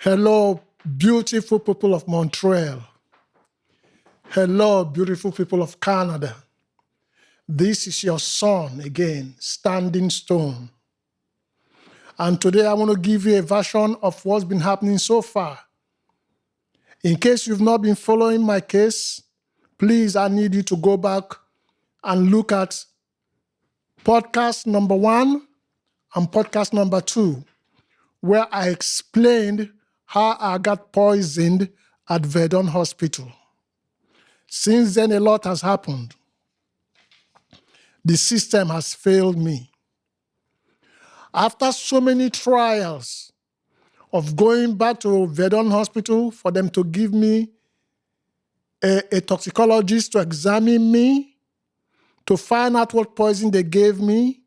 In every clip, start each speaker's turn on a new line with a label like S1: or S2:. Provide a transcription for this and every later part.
S1: Hello, beautiful people of Montreal. Hello, beautiful people of Canada. This is your son again, Standing Stone. And today I want to give you a version of what's been happening so far. In case you've not been following my case, please, I need you to go back and look at podcast number 1 and podcast number 2, where I explained how I got poisoned at Verdun Hospital. Since then, a lot has happened. The system has failed me. After so many trials of going back to Verdun Hospital for them to give me a toxicologist to examine me, to find out what poison they gave me,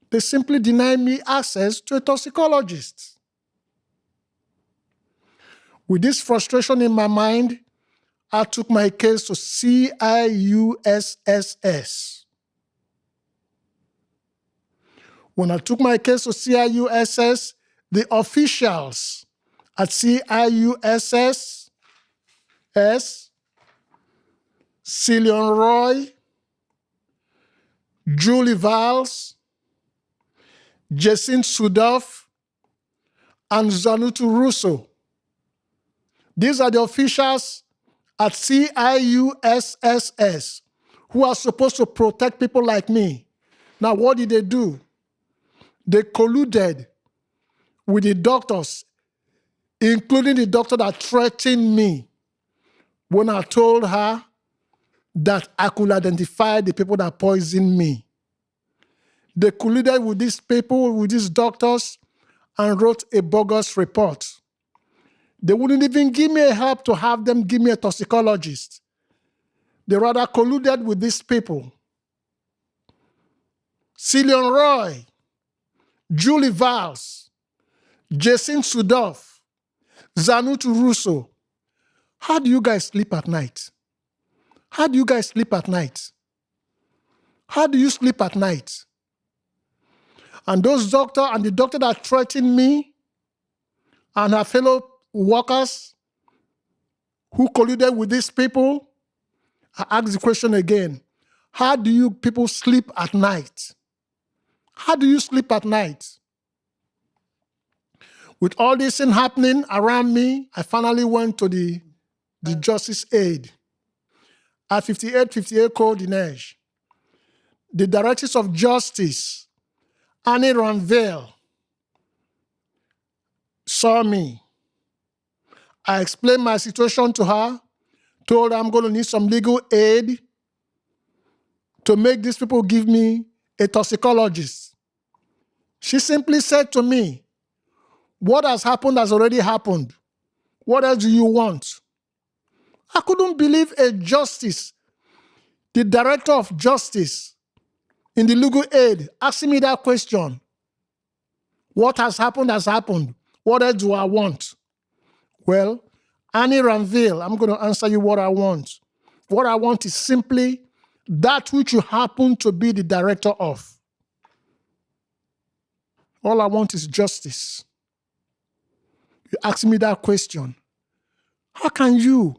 S1: they simply denied me access to a toxicologist. With this frustration in my mind, I took my case to CIUSSS. When I took my case to CIUSSS, the officials at CIUSSS, Cillian Roy, Julie Valls, Jacinth Sudoff, and Zanutu Russo. These are the officials at CIUSSS who are supposed to protect people like me. Now, what did they do? They colluded with the doctors, including the doctor that threatened me when I told her that I could identify the people that poisoned me. They colluded with these people, with these doctors, and wrote a bogus report. They wouldn't even give me a help to have them give me a toxicologist. They rather colluded with these people. Cillian Roy, Julie Valls, Jacinth Sudoff, Zanutu Russo. How do you guys sleep at night? How do you guys sleep at night? How do you sleep at night? And those doctors and the doctor that threatened me and her fellow workers who colluded with these people, I ask the question again. How do you people sleep at night? How do you sleep at night? With all this thing happening around me, I finally went to the Justice Aid at 5858 Code Dinesh. The Directors of Justice, Annie Ranville, saw me. I explained my situation to her, told her I'm going to need some legal aid to make these people give me a toxicologist. She simply said to me, what has happened has already happened. What else do you want? I couldn't believe a justice, the Director of Justice in the legal aid, asking me that question. What has happened has happened. What else do I want? Well, Annie Ranville, I'm going to answer you what I want. What I want is simply that which you happen to be the director of. All I want is justice. You ask me that question. How can you,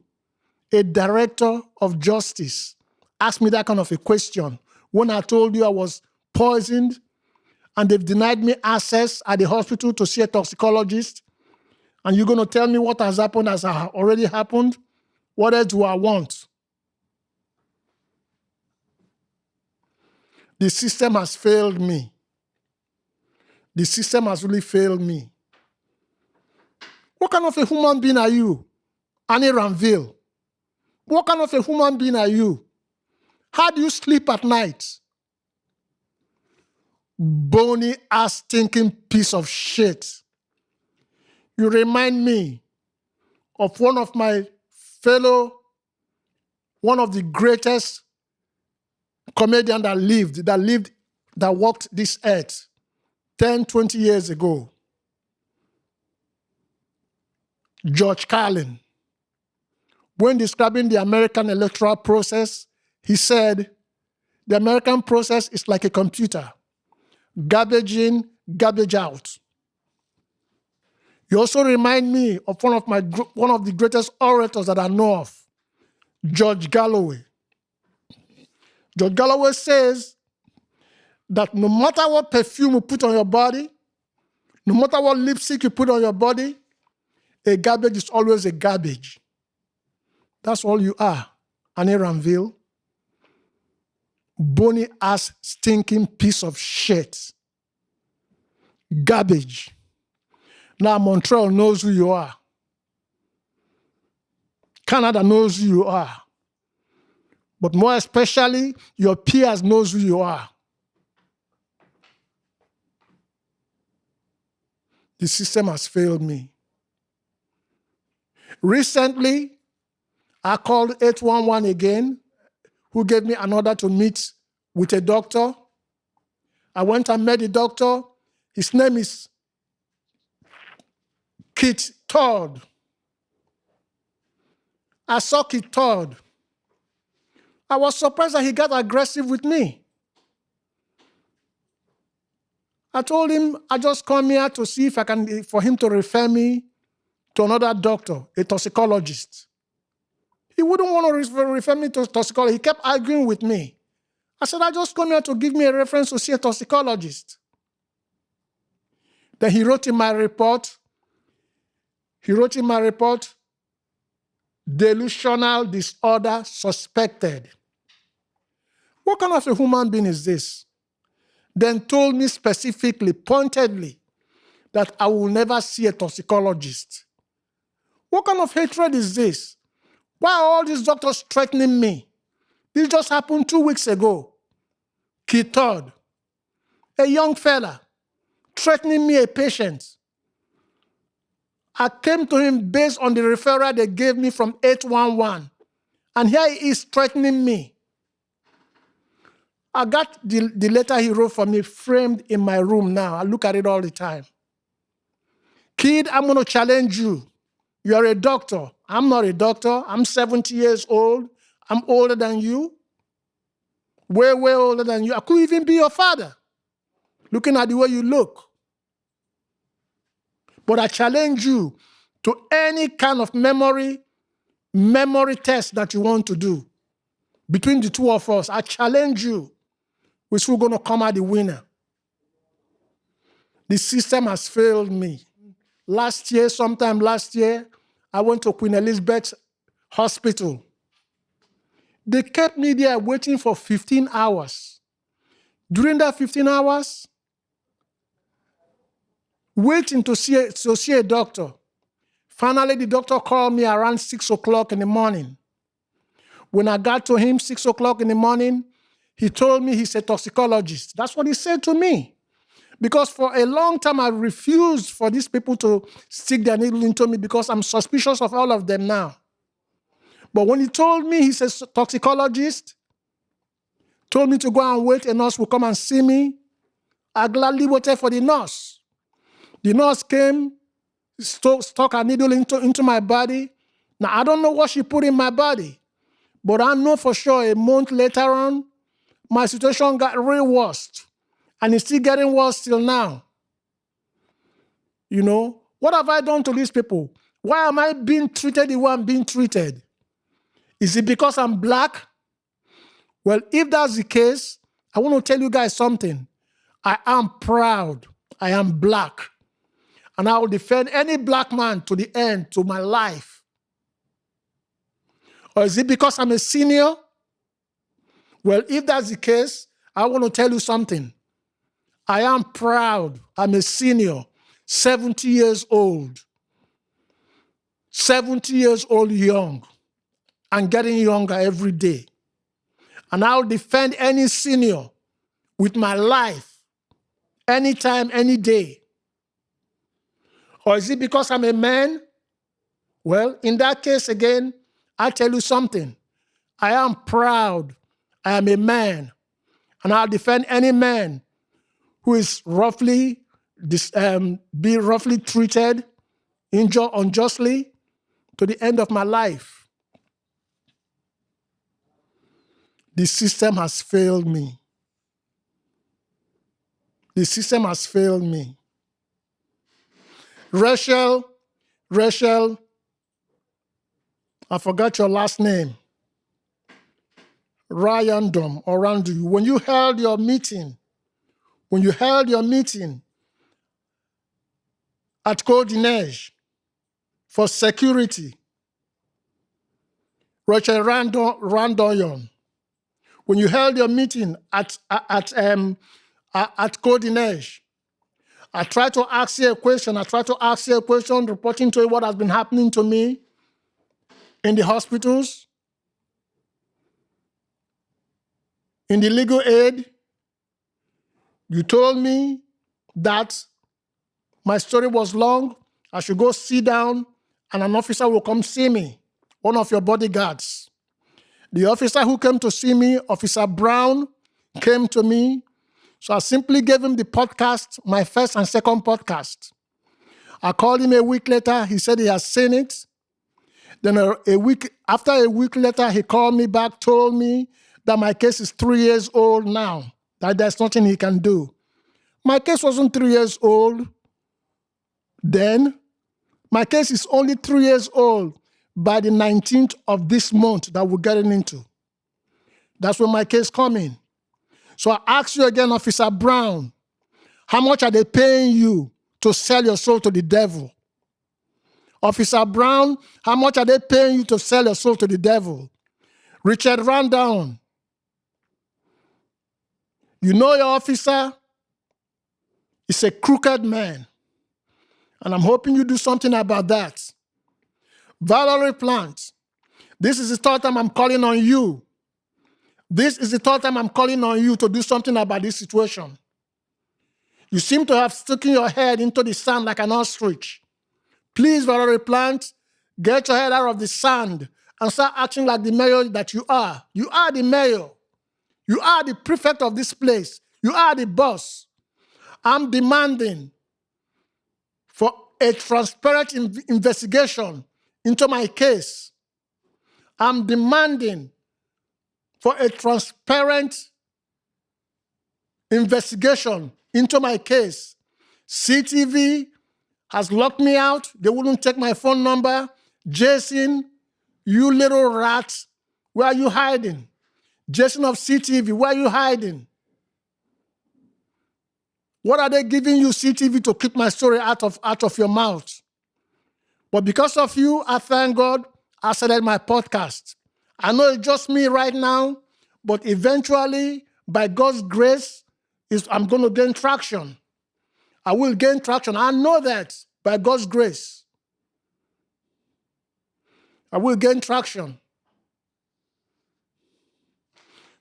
S1: a director of justice, ask me that kind of a question when I told you I was poisoned and they've denied me access at the hospital to see a toxicologist? And you're going to tell me what has happened has already happened? What else do I want? The system has failed me. The system has really failed me. What kind of a human being are you, Annie Ranville? What kind of a human being are you? How do you sleep at night? Bony ass stinking piece of shit. You remind me of one of my fellow, one of the greatest comedians that walked this earth 10, 20 years ago. George Carlin. When describing the American electoral process, he said, the American process is like a computer. Garbage in, garbage out. You also remind me of one of the greatest orators that I know of, George Galloway. George Galloway says that no matter what perfume you put on your body, no matter what lipstick you put on your body, a garbage is always a garbage. That's all you are, an Ranville. Bony ass stinking piece of shit. Garbage. Now Montreal knows who you are. Canada knows who you are. But more especially, your peers knows who you are. The system has failed me. Recently, I called 811 again, who gave me an order to meet with a doctor. I went and met the doctor. His name is Kit Todd. I saw Kit Todd. I was surprised that he got aggressive with me. I told him I just come here to see if I can, for him to refer me to another doctor, a toxicologist. He wouldn't want to refer me to a toxicologist. He kept arguing with me. I said, I just come here to give me a reference to see a toxicologist. Then he wrote in my report, delusional disorder suspected. What kind of a human being is this? Then told me specifically, pointedly, that I will never see a toxicologist. What kind of hatred is this? Why are all these doctors threatening me? This just happened 2 weeks ago. Kit Todd, a young fella, threatening me, a patient. I came to him based on the referral they gave me from 811. And here he is threatening me. I got the letter he wrote for me framed in my room now. I look at it all the time. Kid, I'm going to challenge you. You are a doctor. I'm not a doctor. I'm 70 years old. I'm older than you. Way, way older than you. I could even be your father, looking at the way you look. But I challenge you to any kind of memory test that you want to do. Between the two of us, I challenge you. Which we're going to come out the winner. The system has failed me. Sometime last year, I went to Queen Elizabeth Hospital. They kept me there waiting for 15 hours. During that 15 hours, waiting to see a doctor. Finally, the doctor called me around 6 o'clock in the morning. When I got to him 6 o'clock in the morning, he told me he's a toxicologist. That's what he said to me. Because for a long time, I refused for these people to stick their needle into me because I'm suspicious of all of them now. But when he told me he's a toxicologist, told me to go and wait, a nurse will come and see me, I gladly waited for the nurse. The nurse came, stuck a needle into my body. Now, I don't know what she put in my body, but I know for sure a month later on, my situation got real worse, and it's still getting worse till now. You know, what have I done to these people? Why am I being treated the way I'm being treated? Is it because I'm black? Well, if that's the case, I want to tell you guys something. I am proud. I am black. And I will defend any black man to the end, to my life. Or is it because I'm a senior? Well, if that's the case, I want to tell you something. I am proud. I'm a senior, 70 years old. 70 years old young, and getting younger every day. And I'll defend any senior with my life, anytime, any day. Or is it because I'm a man? Well, in that case, again, I'll tell you something. I am proud. I am a man. And I'll defend any man who is roughly treated, injured unjustly to the end of my life. The system has failed me. The system has failed me. Rachel, I forgot your last name. Ryandom or Randu. When you held your meeting at Codineige for security, Rachel Randoyon, when you held your meeting at Codineige, I tried to ask you a question reporting to you what has been happening to me in the hospitals, in the legal aid. You told me that my story was long. I should go sit down and an officer will come see me, one of your bodyguards. The officer who came to see me, Officer Brown, came to me. So I simply gave him the podcast, my first and second podcast. I called him a week later. He said he has seen it. Then after a week later, he called me back, told me that my case is 3 years old now, that there's nothing he can do. My case wasn't 3 years old then. My case is only 3 years old by the 19th of this month that we're getting into. That's when my case coming. So I ask you again, Officer Brown, how much are they paying you to sell your soul to the devil? Officer Brown, how much are they paying you to sell your soul to the devil? Richard Randall, you know your officer is a crooked man. And I'm hoping you do something about that. Valerie Plant, this is the third time I'm calling on you. This is the third time I'm calling on you to do something about this situation. You seem to have stuck your head into the sand like an ostrich. Please, Valerie Plant, get your head out of the sand and start acting like the mayor that you are. You are the mayor. You are the prefect of this place. You are the boss. I'm demanding for a transparent investigation into my case. I'm demanding for a transparent investigation into my case. CTV has locked me out. They wouldn't take my phone number. Jason, you little rat, where are you hiding? Jason of CTV, where are you hiding? What are they giving you, CTV, to keep my story out of your mouth? But because of you, I thank God, I started my podcast. I know it's just me right now, but eventually, by God's grace, I'm going to gain traction. I will gain traction. I know that by God's grace. I will gain traction.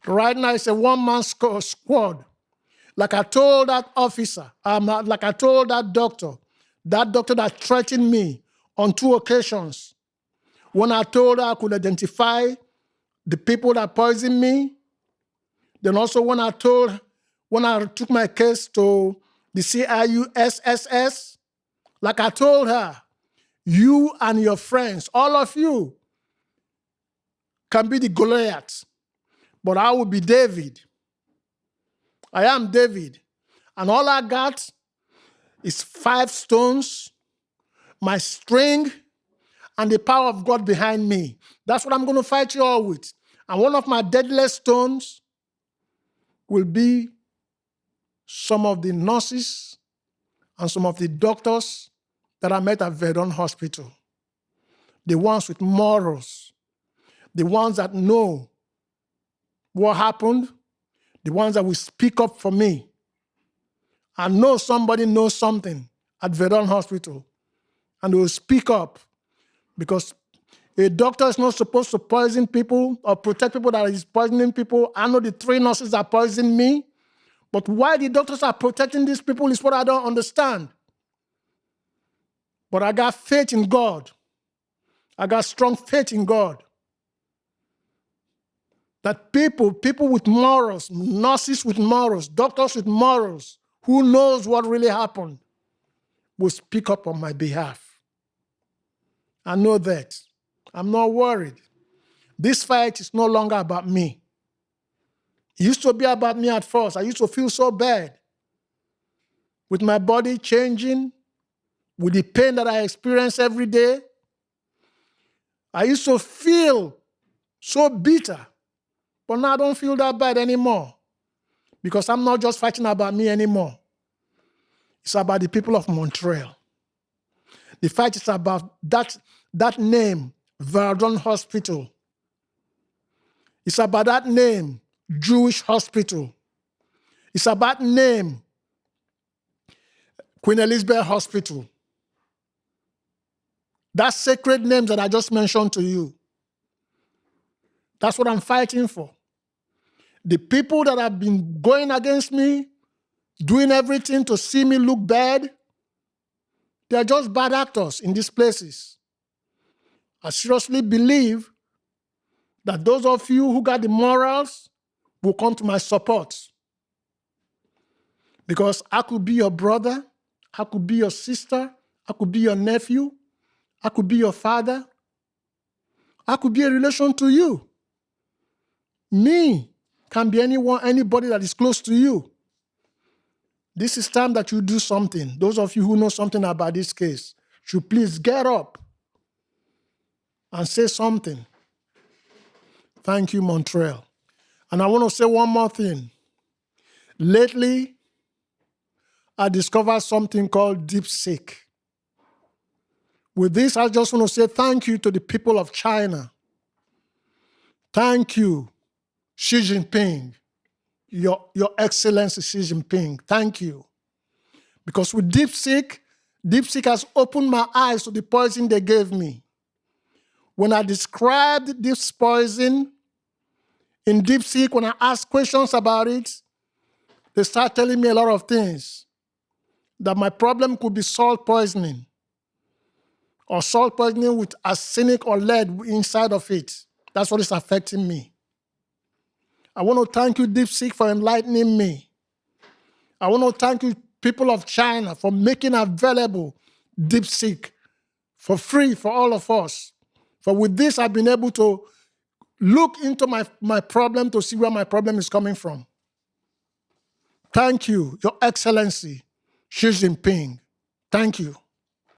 S1: Right now, it's a one-man squad. Like I told that officer, like I told that doctor that threatened me on 2 occasions. When I told her I could identify the people that poisoned me, then also when I took my case to the CIUSSS, like I told her, you and your friends, all of you, can be the Goliath, but I will be David. I am David. And all I got is 5 stones, my string, and the power of God behind me. That's what I'm going to fight you all with. And one of my deadliest stones will be some of the nurses and some of the doctors that I met at Verdun Hospital. The ones with morals. The ones that know what happened. The ones that will speak up for me. I know somebody knows something at Verdun Hospital, and they will speak up, because a doctor is not supposed to poison people or protect people that is poisoning people. I know the 3 nurses that poisoned me, but why the doctors are protecting these people is what I don't understand. But I got faith in God. I got strong faith in God. That people with morals, nurses with morals, doctors with morals, who knows what really happened, will speak up on my behalf. I know that. I'm not worried. This fight is no longer about me. It used to be about me at first. I used to feel so bad with my body changing, with the pain that I experience every day. I used to feel so bitter, but now I don't feel that bad anymore because I'm not just fighting about me anymore. It's about the people of Montreal. The fight is about that name, Verdun Hospital. It's about that name, Jewish Hospital. It's about name, Queen Elizabeth Hospital. That sacred name that I just mentioned to you. That's what I'm fighting for. The people that have been going against me, doing everything to see me look bad, they're just bad actors in these places. I seriously believe that those of you who got the morals will come to my support. Because I could be your brother, I could be your sister, I could be your nephew, I could be your father, I could be a relation to you. Me can be anybody that is close to you. This is time that you do something. Those of you who know something about this case should please get up and say something. Thank you, Montreal. And I want to say one more thing. Lately, I discovered something called DeepSeek. With this, I just want to say thank you to the people of China. Thank you, Xi Jinping, Your Excellency Xi Jinping. Thank you. Because with DeepSeek has opened my eyes to the poison they gave me. When I described this poison in DeepSeek, when I asked questions about it, they start telling me a lot of things. That my problem could be salt poisoning, or salt poisoning with arsenic or lead inside of it. That's what is affecting me. I want to thank you, DeepSeek, for enlightening me. I want to thank you, people of China, for making available DeepSeek for free for all of us. For with this, I've been able to look into my problem to see where my problem is coming from. Thank you, Your Excellency, Xi Jinping. Thank you.